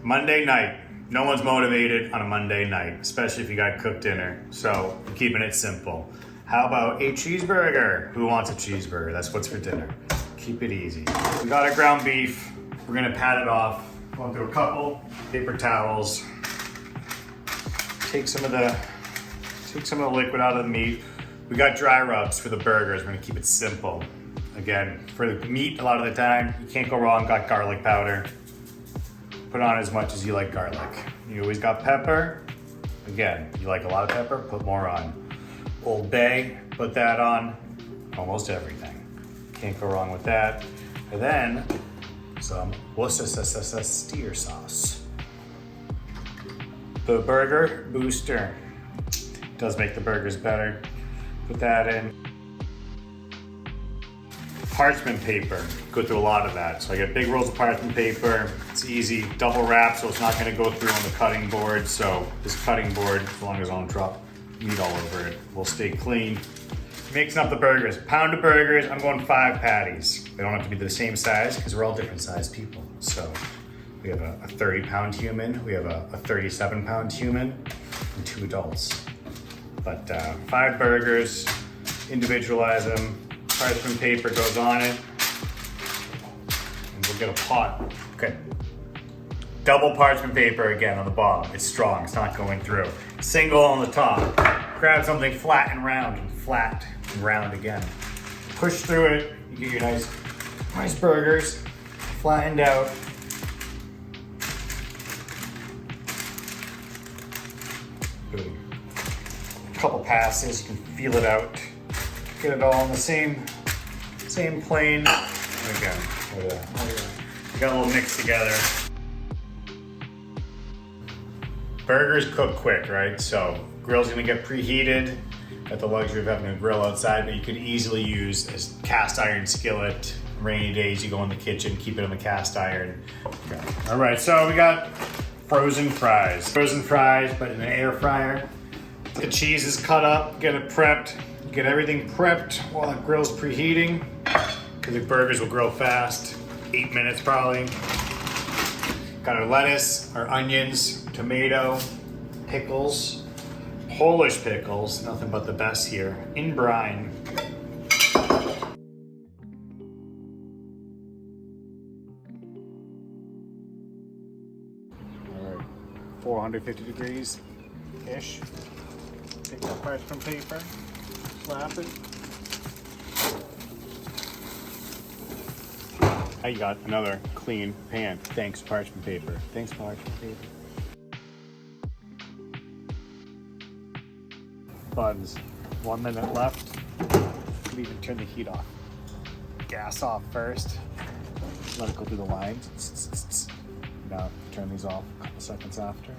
Monday night. No one's motivated on a Monday night, especially if you got cooked dinner. So I'm keeping it simple. How about a cheeseburger? Who wants a cheeseburger? That's what's for dinner. Keep it easy. We got our ground beef. We're gonna pat it off. Going through a couple paper towels. Take some of the liquid out of the meat. We got dry rubs for the burgers. We're gonna keep it simple. Again, for the meat, a lot of the time, you can't go wrong. Got garlic powder. Put on as much as you like garlic. You always got pepper. Again, you like a lot of pepper, put more on. Old Bay, put that on. Almost everything. Can't go wrong with that. And then some Worcestershire sauce. The burger booster. Does make the burgers better. Put that in. Parchment paper, go through a lot of that. So I get big rolls of parchment paper. It's easy, double wrap, so it's not gonna go through on the cutting board. So this cutting board, as long as I don't drop meat all over it, will stay clean. Mixing up the burgers. Pound of burgers, I'm going 5 patties. They don't have to be the same size because we're all different sized people. So we have a 30-pound human, we have a 37-pound human, and 2 adults. But 5 burgers, individualize them. Parchment paper goes on it, and we'll get a pot. Okay. Double parchment paper again on the bottom. It's strong, it's not going through. Single on the top. Grab something flat and round again. Push through it, you get your nice burgers, flattened out. Boom. A couple passes, you can feel it out. Get it all on the same plane. Again, we got a little mix together. Burgers cook quick, right? So grill's gonna get preheated. Got the luxury of having a grill outside, but you could easily use a cast iron skillet. Rainy days, you go in the kitchen, keep it on the cast iron. Okay. All right, so we got frozen fries. Frozen fries, but in an air fryer. The cheese is cut up, get it prepped. Get everything prepped while the grill's preheating, because the burgers will grill fast, 8 minutes probably. Got our lettuce, our onions, tomato, pickles, Polish pickles, nothing but the best here, in brine. All right, 450 degrees-ish. Take that parchment paper. Slap it. I got another clean pan. Thanks, parchment paper. Thanks, parchment paper. Buns. 1 minute left. Could even turn the heat off. Gas off first. Let it go through the lines. Now turn these off a couple seconds after.